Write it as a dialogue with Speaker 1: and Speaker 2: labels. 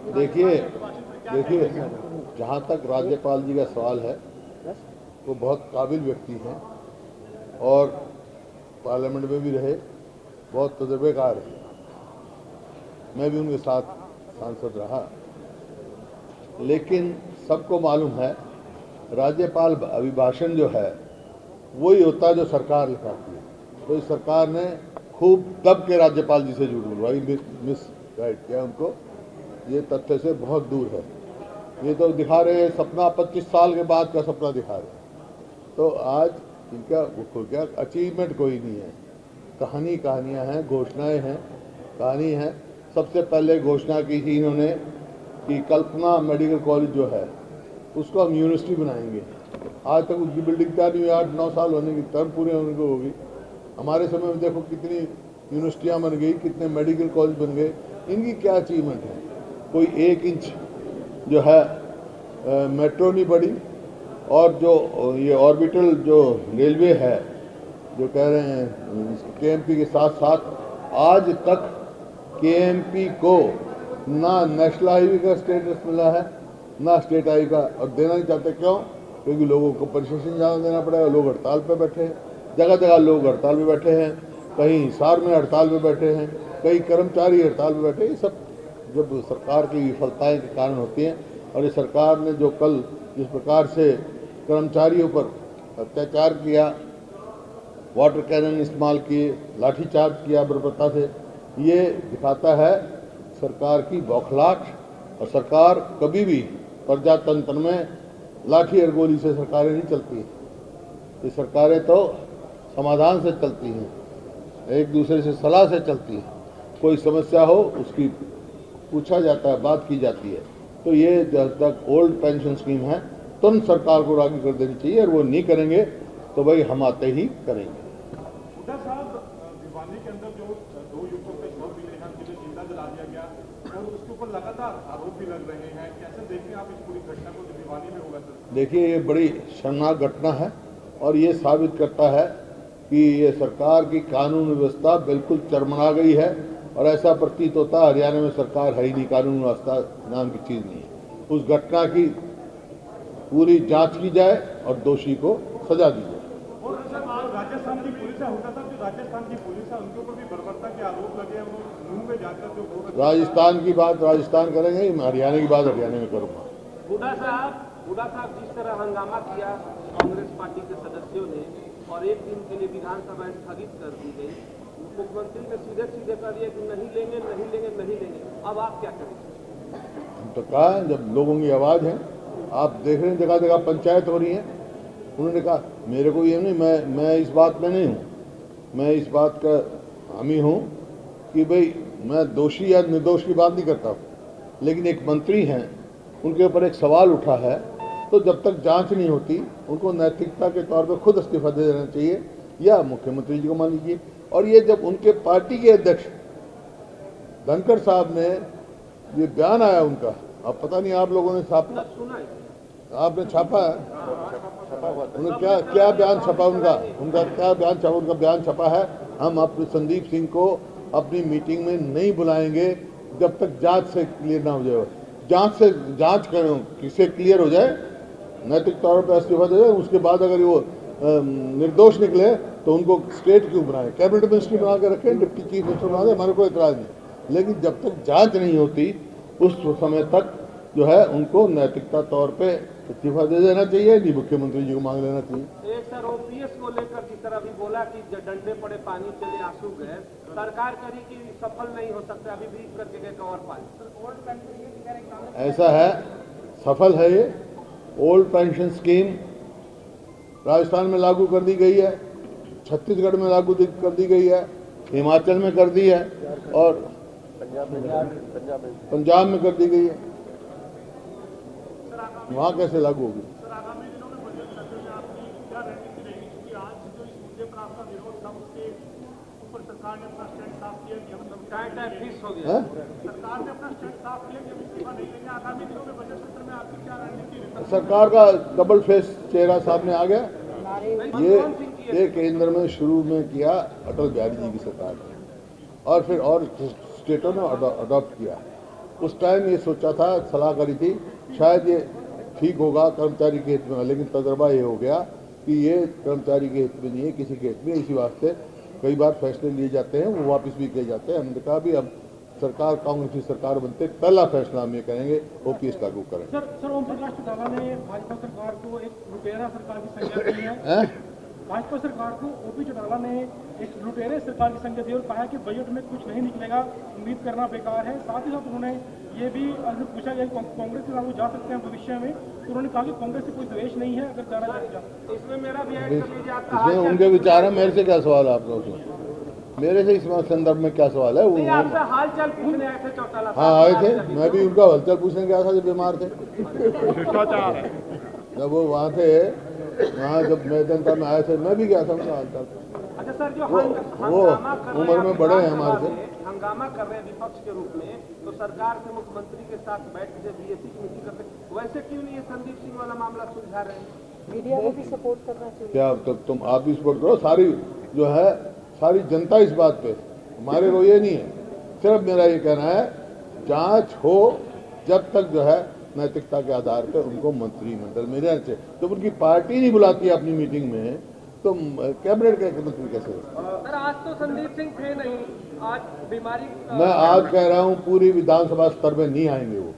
Speaker 1: देखिए जहाँ तक राज्यपाल जी का सवाल है, वो बहुत काबिल व्यक्ति हैं और पार्लियामेंट में भी रहे, बहुत तजुर्बेकार है। मैं भी उनके साथ सांसद रहा, लेकिन सबको मालूम है राज्यपाल अभिभाषण जो है वही होता है जो सरकार लिखाती है। तो इस सरकार ने खूब दब के राज्यपाल जी से झूठ बोलवाई, मिस गाइड किया उनको। ये तथ्य से बहुत दूर है। ये तो दिखा रहे हैं सपना, 25 साल के बाद का सपना दिखा रहे हैं। तो आज इनका क्या अचीवमेंट कोई नहीं है। कहानियाँ हैं, घोषणाएं हैं, कहानी है। सबसे पहले घोषणा की थी इन्होंने कि कल्पना मेडिकल कॉलेज जो है उसको हम यूनिवर्सिटी बनाएंगे। आज तक उसकी बिल्डिंग तैयार नहीं हुई, 8-9 साल होने की, टर्म पूरे होने को होगी। हमारे समय में देखो कितनी यूनिवर्सिटियाँ बन गई, कितने मेडिकल कॉलेज बन गए। इनकी क्या अचीवमेंट है? कोई 1 इंच जो है मेट्रो नहीं बढ़ी, और जो ये ऑर्बिटल जो रेलवे है जो कह रहे हैं केएमपी के साथ साथ, आज तक केएमपी को ना नेशनल हाईवे का स्टेटस मिला है ना स्टेट हाईवे का, और देना नहीं चाहते। क्यों? क्योंकि लोगों को कंपनसेशन ज़्यादा देना पड़ेगा। लोग हड़ताल पे बैठे हैं, जगह जगह लोग हड़ताल पे बैठे हैं, कहीं हिसार में हड़ताल पे बैठे हैं, कई कर्मचारी हड़ताल पे बैठे हैं। ये सब जब सरकार की विफलताएं के कारण होती हैं। और ये सरकार ने जो कल जिस प्रकार से कर्मचारियों पर अत्याचार किया, वाटर कैनन इस्तेमाल किए, लाठीचार्ज किया बर्बरता से, ये दिखाता है सरकार की बौखलाहट। और सरकार कभी भी प्रजातंत्र में लाठी और गोली से सरकारें नहीं चलती। ये सरकारें तो समाधान से चलती हैं, एक दूसरे से सलाह से चलती हैं। कोई समस्या हो उसकी पूछा जाता है, बात की जाती है। तो ये जब तक ओल्ड पेंशन स्कीम है तुरंत सरकार को लागू कर देनी चाहिए, और वो नहीं करेंगे तो भाई हम आते ही करेंगे।
Speaker 2: भिवानी के अंदर जो 2 युवकों के शव मिले हैं, जिन्हें जिंदा जला दिया गया और उसके ऊपर लगातार आरोप भी लग रहे हैं, कैसे देखते हैं आप इस पूरी घटना को जो भिवानी में हुआ? सर
Speaker 1: देखिए, ये बड़ी शर्मनाक घटना है और ये साबित करता है कि ये सरकार की कानून व्यवस्था बिल्कुल चरमरा गई है। और ऐसा प्रतीत होता है हरियाणा में सरकार है ही नहीं, कानून व्यवस्था नाम की चीज़ नहीं है। उस घटना की पूरी जांच की जाए और दोषी को सजा दी जाए।
Speaker 2: और राजस्थान की पुलिस है, होता था जो राजस्थान की पुलिस है उनके ऊपर भी बर्बरता के आरोप लगे हैं। वो मुंह में जाकर जो
Speaker 1: राजस्थान की बात राजस्थान करेंगे, हरियाणा की बात हरियाणा में करूँगा।
Speaker 3: हुड्डा साहब जिस तरह हंगामा किया कांग्रेस पार्टी के सदस्यों ने और 1 दिन के लिए विधानसभा स्थगित कर दी गई, मुख्यमंत्री ने सीधे कर दिया कि नहीं लेंगे। अब आप क्या करेंगे?
Speaker 1: तो कहा, जब लोगों की आवाज़ है, आप देख रहे हैं जगह जगह पंचायत हो रही है। उन्होंने कहा मेरे को ये नहीं, मैं इस बात में नहीं हूँ। मैं इस बात का हामी हूँ कि भाई मैं दोषी या निर्दोष की बात नहीं करता, लेकिन एक मंत्री हैं, उनके ऊपर एक सवाल उठा है, तो जब तक जांच नहीं होती उनको नैतिकता के तौर पर खुद इस्तीफा दे देना चाहिए या मुख्यमंत्री जी को मान लीजिए। और ये जब उनके पार्टी के अध्यक्ष धनखड़ साहब ने ये बयान आया उनका, अब पता नहीं आप लोगों ने आपने छापा है, उन्होंने क्या बयान छपा उनका क्या बयान छपा? उनका बयान छपा है, हम अपने संदीप सिंह को अपनी मीटिंग में नहीं बुलाएंगे जब तक जांच से क्लियर ना हो जाए। जांच करें, किसे क्लियर हो जाए, नैतिक तौर पर इस्तीफा दे जाए। उसके बाद अगर वो निर्दोष निकले तो उनको स्टेट क्यों बनाए, कैबिनेट मिनिस्ट्री बना के रखें, डिप्टी चीफ मिनिस्टर बना दे, हमारे कोई एतराज़ नहीं। लेकिन जब तक जांच नहीं होती उस समय तक जो है उनको नैतिकता तौर पे इस्तीफा दे देना चाहिए, नहीं मुख्यमंत्री जी को मांग लेना चाहिए।
Speaker 3: एक सर ओपीएस को लेकर जिस तरह भी बोला कि डंडे पड़े पानी चले आंसू गए, सरकार करी कि सफल नहीं हो सकता, अभी भी करके गए कवर पानी।
Speaker 1: ऐसा है, सफल है ये। ओल्ड पेंशन स्कीम राजस्थान में लागू कर दी गई है, छत्तीसगढ़ में लागू कर दी गई है, हिमाचल में कर दी है और पंजाब में कर दी गई है। वहाँ कैसे लागू होगी?
Speaker 2: सर आगामी दिनों में बजट सत्र में आपकी क्या रणनीति रहेगी? क्योंकि आज जो इस मुद्दे पर आपका विरोध था उसके ऊपर सरकार ने अपना स्टैंड साफ किया कि मतलब
Speaker 3: फिक्स हो गया।
Speaker 2: सरकार ने अपना स्टैंड साफ किया कि हम इस्तीफा नहीं लेंगे। आगामी दिनों में बजट सत्र में आपकी क्या रणनीति?
Speaker 1: सरकार का डबल फेस चेहरा सामने आ गया। ये केंद्र में शुरू में किया अटल बिहारी जी की सरकार ने, और फिर और स्टेटों ने अडॉप्ट किया। उस टाइम ये सोचा था, सलाह करी थी, शायद ये ठीक होगा कर्मचारी के हित में, लेकिन तजर्बा ये हो गया कि ये कर्मचारी के हित में नहीं है, किसी के हित में। इसी वास्ते कई बार फैसले लिए जाते हैं, वो वापस भी किए जाते हैं। हमने कहा भी अब सरकार, कांग्रेस की सरकार बनते पहला फैसला हम ये करेंगे ओपीएस लागू करें।
Speaker 4: सर ओम प्रकाश चौटाला ने भाजपा सरकार को एक लुटेरा सरकार की संज्ञा दी है। भाजपा सरकार को ओपी चौटाला ने एक लुटेरे सरकार की संज्ञा दी और कहा कि बजट में कुछ नहीं निकलेगा, उम्मीद करना बेकार है। साथ ही साथ उन्होंने ये भी पूछा गया कांग्रेस के साथ वो जा सकते हैं भविष्य में, तो उन्होंने कहा कि कांग्रेस से कोई द्वेष नहीं है, अगर जाना जाएगा।
Speaker 3: इसमें मेरा भी ऐड कर लीजिए आपका
Speaker 1: इसमें उनके विचार है, मेरे से क्या सवाल है आपका उसमें? मेरे से इस संदर्भ में क्या सवाल है? वो
Speaker 3: आपसे हाल चाल पूछने आए थे चौटाला साहब।
Speaker 1: हाँ आए थे, मैं भी उनका हालचाल पूछने गया था जब बीमार थे। जब वो वहाँ थे, वहाँ जब मैदान में आए थे, मैं भी गया था उनका हालचाल।
Speaker 3: अच्छा सर, जो
Speaker 1: वो उम्र में बड़े हैं हमारे से।
Speaker 3: हंगामा कर रहे हैं विपक्ष के रूप में, तो सरकार से मुख्यमंत्री के साथ बैठ के बीएससी की मीटिंग करते, वैसे क्यों नहीं ये संदीप सिंह वाला मामला सुलझा रहे हैं?
Speaker 5: मीडिया को भी सपोर्ट करना चाहिए।
Speaker 1: क्या तुम आप भी सपोर्ट करो, सारी जो है सारी जनता इस बात पे, हमारे रो ये नहीं है। सिर्फ मेरा ये कहना है जांच हो, जब तक जो है नैतिकता के आधार पर उनको मंत्रिमंडल में रहना चाहिए। जब उनकी पार्टी नहीं बुलाती अपनी मीटिंग में तो कैबिनेट के मंत्री कैसे?
Speaker 5: सर आज तो संदीप सिंह थे नहीं, आज बीमारी
Speaker 1: मैं आज कह रहा हूँ पूरी विधानसभा स्तर में नहीं आएंगे वो।